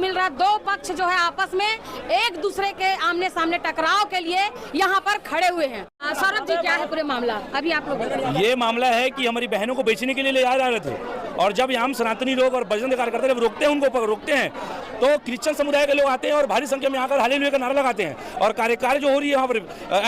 मिल रहा है। दो पक्ष जो है आपस में एक दूसरे के आमने सामने टकराव के लिए यहाँ पर खड़े हुए हैं। सौरभ जी, क्या है पूरे मामला? अभी आप लोग ये मामला है कि हमारी बहनों को बेचने के लिए ले जा रहे थे, और जब यहाँ सनातनी लोग और बजरंग कार्यकर्ता जब रोकते हैं, उनको रोकते हैं, तो क्रिश्चियन समुदाय के लोग आते हैं और भारी संख्या में आकर हालेलुया का नारा लगाते हैं, और कार्यकाल जो हो रही है यहाँ पर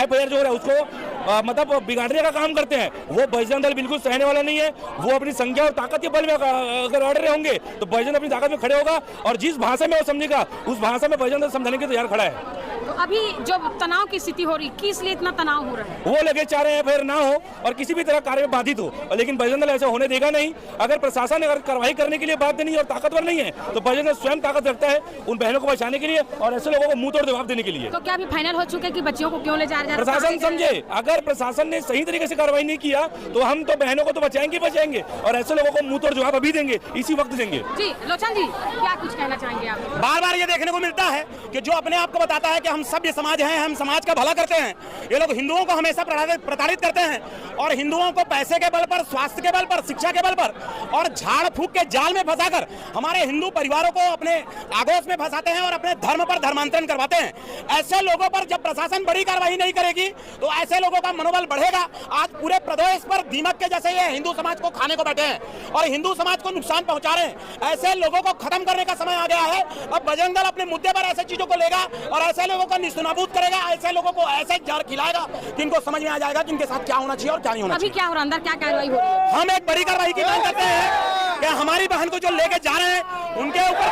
FIR जो हो रहा है उसको मतलब बिगाड़ने का काम करते हैं। वो बजरंग दल बिल्कुल सहने वाला नहीं है। वो अपनी संख्या और ताकत के बल में अगर अड़ रहे होंगे तो बजरंग अपनी ताकत में खड़े होगा, और जिस भाषा में वो समझेगा उस भाषा में बजरंग दल समझाने के तैयार खड़ा है। तो अभी जो तनाव की स्थिति हो रही, किस लिए इतना तनाव हो रहा है? वो लगे चाह रहे हैं FIR ना हो और किसी भी तरह कार्य में बाधित हो, लेकिन बजरंग दल ऐसा होने देगा नहीं। अगर प्रशासन अगर कार्रवाई करने के लिए बाध्य नहीं और ताकतवर नहीं है तो बजरंग दल स्वयं ताकत रखता है उन बहनों को बचाने के लिए और ऐसे लोगों को मुंह तोड़ जवाब देने के लिए। तो क्या अभी फाइनल हो चुके कि बच्चियों को क्यों ले जा रहे हैं? प्रशासन समझे, अगर प्रशासन ने सही तरीके से कार्रवाई नहीं किया तो हम तो बहनों को तो बचाएंगे और ऐसे लोगों को मुंह तोड़ जवाब अभी देंगे, इसी वक्त देंगे। जी लोचन जी, क्या कुछ कहना चाहेंगे आप? बार बार ये देखने को मिलता है कि जो अपने आप को बताता है कि हम सभ्य समाज हैं, हम समाज का भला करते हैं, ये लोग हिंदुओं को हमेशा प्रताड़ित करते हैं और हिंदुओं को पैसे के बल पर, स्वास्थ्य के बल पर, शिक्षा के बल पर और झाड़ फूक के जाल में फंसाकर हमारे हिंदू परिवारों को अपने आगोश में फंसाते हैं और अपने धर्म पर धर्मांतरण करवाते हैं। ऐसे लोगों पर जब प्रशासन बड़ी कार्रवाई नहीं करेगी तो ऐसे लोगों का मनोबल बढ़ेगा। आज पूरे प्रदेश पर दीमक के जैसे ये हिंदू समाज को खाने को बैठे हैं और हिंदू समाज को नुकसान पहुंचा रहे हैं। ऐसे लोगों को खत्म करने का समय आ गया है। अब बजरंग दल अपने मुद्दे पर ऐसे चीजों को लेगा और ऐसे लोगों को निस्तनाबूद करेगा, ऐसे लोगों को ऐसे जार खिलाएगा कि इनको समझ में आ जाएगा कि इनके साथ क्या होना चाहिए और क्या नहीं होना चाहिए। अभी क्या हो रहा है, अंदर क्या कार्रवाई हो रही है? हम एक बड़ी कार्रवाई की मांग करते हैं कि हमारी बहन को जो लेके जा रहे हैं उनके ऊपर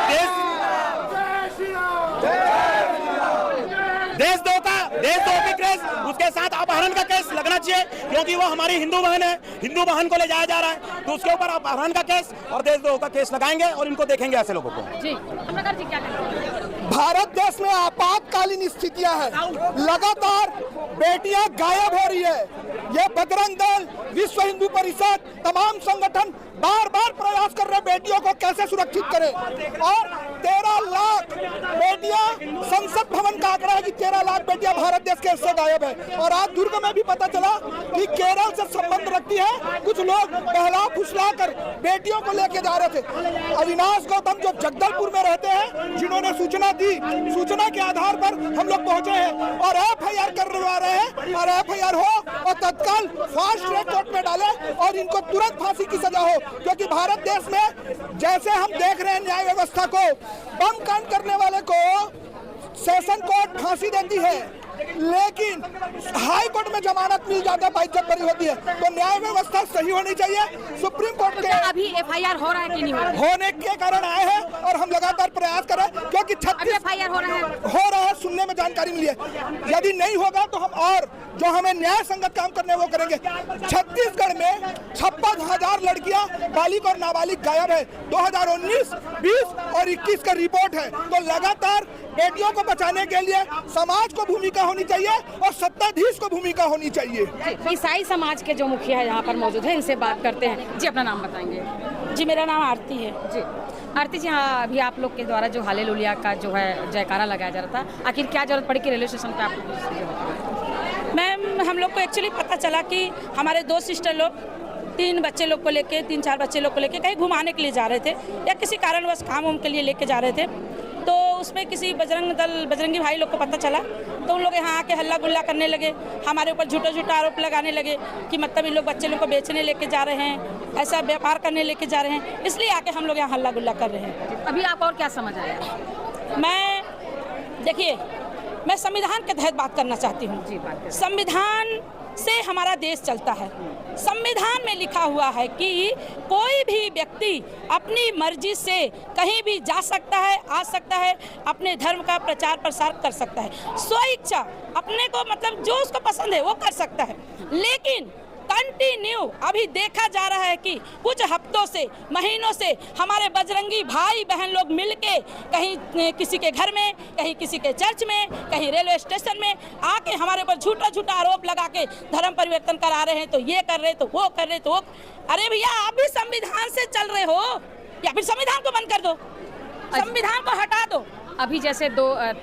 देशद्रोह की केस, उसके साथ अपहरण का केस लगना चाहिए, क्योंकि वो हमारी हिंदू बहन है। हिंदू बहन को ले जाया जा रहा है तो उसके ऊपर अपहरण का केस और देशद्रोह का केस लगाएंगे और इनको देखेंगे ऐसे लोगों को। जी जी, क्या भारत देश में आपातकालीन स्थितियां हैं, लगातार बेटियां गायब हो रही है। ये बजरंग दल, विश्व हिंदू परिषद, तमाम संगठन बार बार प्रयास कर रहे बेटियों को कैसे सुरक्षित करें, और 13 लाख बेटियां, संसद भवन का आंकड़ा है कि 13 लाख बेटियां भारत देश के हिस्से गायब है। और आज दुर्ग में भी पता चला कि केरल से संबंध रखती है कुछ लोग बहला फुसला कर बेटियों को लेके जा रहे थे। अविनाश गौतम जो जगदलपुर में रहते हैं, जिन्होंने सूचना दी, सूचना के आधार पर हम लोग पहुंचे हैं और FIR करवा रहे हैं, और FIR हो और तत्काल फास्ट ट्रैक कोर्ट में डाले और इनको तुरंत फांसी की सजा हो, क्योंकि भारत देश में जैसे हम देख रहे हैं न्याय व्यवस्था को, बम कांड करने वाले को सेशन कोर्ट फांसी देती है, लेकिन हाई कोर्ट में जमानत मिल जाता है, बाइज्जत बरी होती है। तो न्याय व्यवस्था सही होनी चाहिए। सुप्रीम कोर्ट के अभी FIR हो रहा है कि नहीं हो रहा है? होने के कारण आए हैं और हम लगातार प्रयास कर रहे हैं, क्योंकि 36 FIR हो रहा है, सुनने में जानकारी मिली है। यदि नहीं होगा तो हम और जो हमें न्याय संगत काम करने वो करेंगे। छत्तीसगढ़ में 56,000 लड़कियां बालिग और नाबालिग गायब है। 2019, 20 और 21 का रिपोर्ट है। तो लगातार बेटियों को बचाने के लिए समाज को भूमिका होनी चाहिए और सत्ताधीश को भूमिका होनी चाहिए। ईसाई समाज के जो मुखिया यहाँ पर मौजूद है, इनसे बात करते हैं। जी अपना नाम बताएंगे? जी मेरा नाम आरती है। जी आरती जी, हाँ अभी आप लोग के द्वारा जो हालेलुया का जो है जयकारा लगाया जा रहा था, आखिर क्या जरूरत पड़ी कि रेलवे स्टेशन पे आप? मैम हम लोग को एक्चुअली पता चला कि हमारे 2 सिस्टर लोग 3 बच्चे लोग को लेके 3-4 बच्चे लोग को लेके कहीं घुमाने के लिए जा रहे थे या किसी कारणवश काम उम के लिए लेके जा रहे थे। तो उसमें किसी बजरंगी भाई लोग को पता चला तो उन लोग यहाँ आके हल्ला गुल्ला करने लगे, हमारे ऊपर झूठा आरोप लगाने लगे कि मतलब इन लोग बच्चे लोग को बेचने लेके जा रहे हैं, ऐसा व्यापार करने लेके जा रहे हैं, इसलिए आके हम लोग यहाँ हल्ला गुल्ला कर रहे हैं। अभी आप और क्या समझ आया? मैं संविधान के तहत बात करना चाहती हूँ। जी बात। संविधान से हमारा देश चलता है। संविधान में लिखा हुआ है कि कोई भी व्यक्ति अपनी मर्जी से कहीं भी जा सकता है, आ सकता है, अपने धर्म का प्रचार प्रसार कर सकता है, स्वेच्छा अपने को मतलब जो उसको पसंद है वो कर सकता है। लेकिन कंटिन्यू अभी देखा जा रहा है कि कुछ हफ्तों से, महीनों से हमारे बजरंगी भाई बहन लोग मिलके कहीं किसी के घर में, कहीं किसी के चर्च में, कहीं रेलवे स्टेशन में आके हमारे ऊपर झूठा आरोप लगा के धर्म परिवर्तन करा रहे हैं, तो ये कर रहे, तो वो कर रहे, तो वो। अरे भैया आप भी संविधान से चल रहे हो या फिर संविधान को बंद कर दो, संविधान को हटा दो। अभी जैसे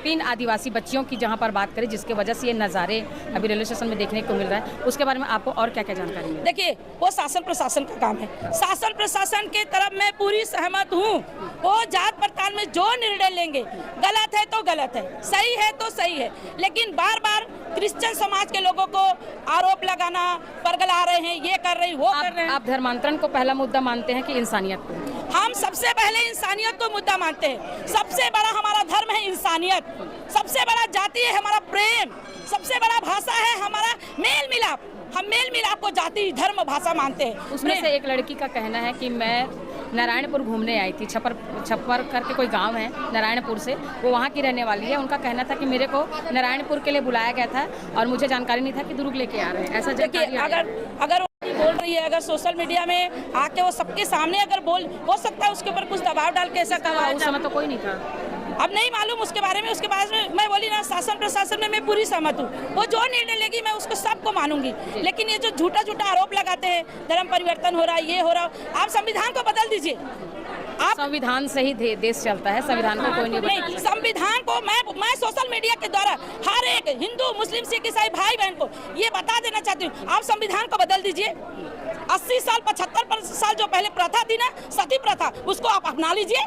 3 आदिवासी बच्चियों की जहाँ पर बात करें, जिसके वजह से ये नज़ारे अभी रेलवे स्टेशन में देखने को मिल रहा है, उसके बारे में आपको और क्या क्या जानकारी है? देखिए, वो शासन प्रशासन का काम है। शासन प्रशासन के तरफ मैं पूरी सहमत हूँ। वो जात पड़ताल में जो निर्णय लेंगे, गलत है तो गलत है, सही है तो सही है, लेकिन बार बार क्रिश्चियन समाज के लोगों को आरोप लगाना, परगला रहे हैं, ये कर रहे हैं, वो कर रहे हैं। आप धर्मांतरण को पहला मुद्दा मानते हैं कि इंसानियत को? हम सबसे पहले इंसानियत को मुद्दा मानते हैं। सबसे बड़ा हमारा धर्म है इंसानियत, सबसे बड़ा जाति है हमारा प्रेम, सबसे बड़ा भाषा है हमारा मेल मिलाप। हम मेल मिलाप को जाति, धर्म, भाषा मानते हैं। उसमें से एक लड़की का कहना है कि मैं नारायणपुर घूमने आई थी, छप्पर करके कोई गांव है नारायणपुर से, वो वहाँ की रहने वाली है। उनका कहना था कि मेरे को नारायणपुर के लिए बुलाया गया था और मुझे जानकारी नहीं था कि दुर्ग लेके आ रहे हैं। ऐसा देखिए, अगर बोल रही है, अगर सोशल मीडिया में आके वो सबके सामने अगर हो सकता है उसके ऊपर कुछ दबाव डाल के ऐसा करवा। उस समय तो कोई नहीं था, अब नहीं मालूम उसके बारे में। उसके बाद में मैं बोली ना, शासन प्रशासन में मैं पूरी सहमत हूँ। वो जो निर्णय लेगी मैं उसको सबको मानूंगी, लेकिन ये जो झूठा आरोप लगाते हैं, धर्म परिवर्तन हो रहा है, ये हो रहा है, आप संविधान को बदल दीजिए। आप संविधान से ही देश चलता है, संविधान को कोई नहीं। संविधान को मैं सोशल मीडिया के द्वारा हर एक हिंदू, मुस्लिम, सिख, ईसाई भाई बहन को ये बता देना चाहती हूँ, आप संविधान को बदल दीजिए। 80 साल 75 साल जो पहले प्रथा थी ना, सती प्रथा, उसको आप अपना लीजिए।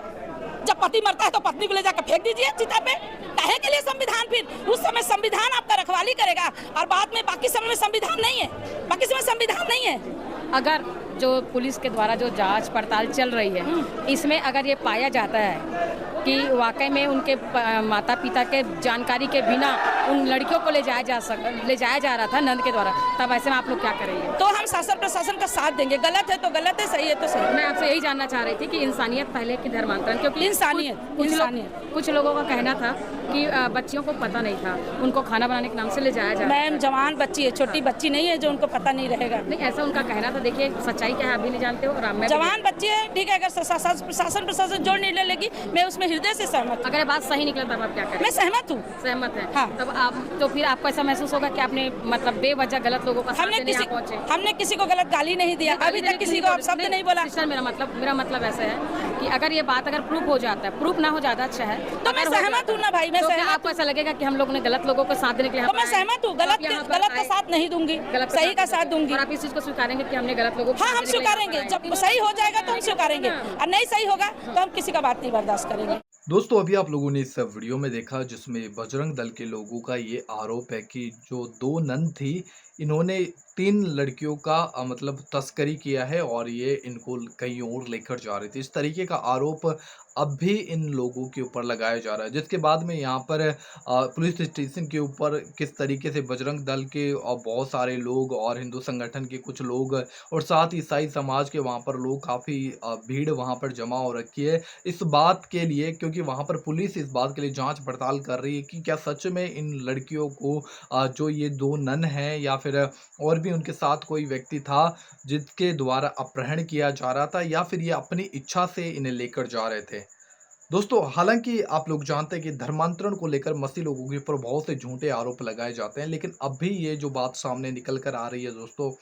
जब पति मरता है तो पत्नी को ले जाकर फेंक दीजिए चिता पे। काहे के लिए संविधान? फिर उस समय संविधान आपका रखवाली करेगा और बाद में बाकी समय में संविधान नहीं है, बाकी समय संविधान नहीं है। अगर जो पुलिस के द्वारा जो जांच पड़ताल चल रही है, इसमें अगर ये पाया जाता है कि वाकई में उनके माता पिता के जानकारी के बिना उन लड़कियों को ले जाया जा रहा था नंद के द्वारा, तब ऐसे में आप लोग क्या करेंगे? तो हम शासन प्रशासन का साथ देंगे। गलत है तो गलत है, सही है तो सही। मैं आपसे यही जानना चाह रही थी कि इंसानियत पहले की धर्मांतरण, क्योंकि कुछ लोगों का कहना था कि बच्चियों को पता नहीं था, उनको खाना बनाने के नाम से ले जाया जा रहा है। मैम, जवान बच्ची है, छोटी बच्ची नहीं है जो उनको पता नहीं रहेगा। नहीं, ऐसा उनका कहना था। देखिए, सच्चाई क्या है अभी नहीं जानते हो। जवान बच्ची है, ठीक है, अगर शासन प्रशासन जो निर्णय लेगी मैं उसमें हृदय से सहमत। अगर बात सही निकले तब आप क्या करें? मैं सहमत हूँ। सहमत है? हाँ। तब आप तो फिर आपको ऐसा महसूस होगा कि आपने मतलब बेवजह गलत लोगों का हमने किसी को गलत गाली नहीं दिया, अभी तक किसी को शब्द नहीं बोला। मेरा मतलब ऐसा है कि अगर ये बात अगर प्रूफ हो जाता है, प्रूफ ना हो जाता अच्छा है, तो मैं सहमत हूँ ना भाई। मैं सहमत। आपको ऐसा लगेगा कि हम लोगों ने गलत लोगों को साथ देने के लिए, तो मैं सहमत हूँ। गलत का साथ नहीं दूंगी, सही का साथ दूंगी। और आप इस चीज को स्वीकारेंगे कि हमने गलत लोगों को? हाँ, हम स्वीकारेंगे। जब सही हो जाएगा तो हम स्वीकारेंगे, और नहीं सही होगा तो हम किसी का बात नहीं बर्दाश्त करेंगे। दोस्तों, अभी आप लोगों ने इस वीडियो में देखा जिसमें बजरंग दल के लोगों का ये आरोप है कि जो 2 नन थी, इन्होंने 3 लड़कियों का मतलब तस्करी किया है और ये इनको कहीं और लेकर जा रही थी। इस तरीके का आरोप अब भी इन लोगों के ऊपर लगाया जा रहा है, जिसके बाद में यहाँ पर पुलिस स्टेशन के ऊपर किस तरीके से बजरंग दल के और बहुत सारे लोग और हिंदू संगठन के कुछ लोग और साथ ही ईसाई समाज के वहाँ पर लोग काफ़ी भीड़ वहाँ पर जमा हो रखी है इस बात के लिए, क्योंकि वहाँ पर पुलिस इस बात के लिए जांच पड़ताल कर रही है कि क्या सच में इन लड़कियों को जो ये 2 नन हैं या फिर और भी उनके साथ कोई व्यक्ति था जिसके द्वारा अपहरण किया जा रहा था, या फिर ये अपनी इच्छा से इन्हें लेकर जा रहे थे। दोस्तों, हालांकि आप लोग जानते हैं कि धर्मांतरण को लेकर मसीह लोगों के ऊपर बहुत से झूठे आरोप लगाए जाते हैं, लेकिन अब भी ये जो बात सामने निकल कर आ रही है दोस्तों,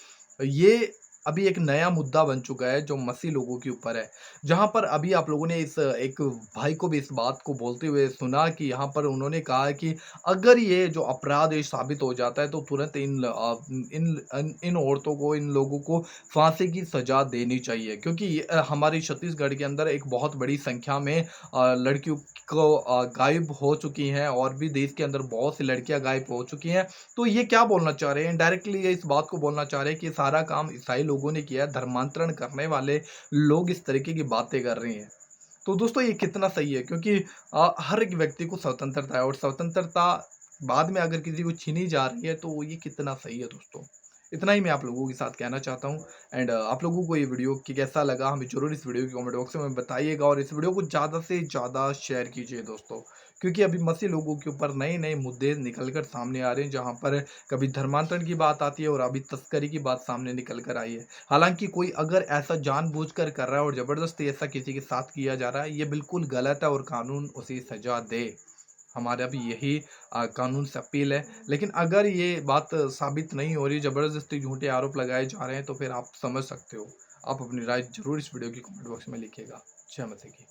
ये अभी एक नया मुद्दा बन चुका है जो मसीह लोगों के ऊपर है, जहां पर अभी आप लोगों ने इस एक भाई को भी इस बात को बोलते हुए सुना कि यहां पर उन्होंने कहा कि अगर ये जो अपराध है साबित हो जाता है तो तुरंत इन औरतों को, इन लोगों को फांसी की सजा देनी चाहिए, क्योंकि हमारे छत्तीसगढ़ के अंदर एक बहुत बड़ी संख्या में लड़कियों को गायब हो चुकी हैं और भी देश के अंदर बहुत सी लड़कियां गायब हो चुकी हैं। तो ये क्या बोलना चाह रहे हैं? डायरेक्टली ये इस बात को बोलना चाह रहे हैं कि सारा काम ईसाई लोगों ने किया है, धर्मांतरण करने वाले लोग इस तरीके की बातें कर रहे हैं। तो दोस्तों, ये कितना सही है? क्योंकि हर एक व्यक्ति को स्वतंत्रता है और स्वतंत्रता बाद में अगर किसी को छीनी जा रही है तो ये कितना सही है दोस्तों। इतना ही मैं आप लोगों के साथ कहना चाहता हूँ। एंड आप लोगों को ये वीडियो कैसा लगा हमें जरूर इस वीडियो के कमेंट बॉक्स में बताइएगा और इस वीडियो को ज़्यादा से ज़्यादा शेयर कीजिए दोस्तों, क्योंकि अभी मसीह लोगों के ऊपर नए नए मुद्दे निकल कर सामने आ रहे हैं, जहाँ पर कभी धर्मांतरण की बात आती है और अभी तस्करी की बात सामने निकल कर आई है। हालांकि कोई अगर ऐसा जानबूझकर कर रहा है और ज़बरदस्ती ऐसा किसी के साथ किया जा रहा है, ये बिल्कुल गलत है और कानून उसे सजा दे। हमारा भी यही कानून से अपील है। लेकिन अगर ये बात साबित नहीं हो रही, ज़बरदस्ती झूठे आरोप लगाए जा रहे हैं, तो फिर आप समझ सकते हो। आप अपनी राय जरूर इस वीडियो की कमेंट बॉक्स में लिखिएगा। जय मसीह की।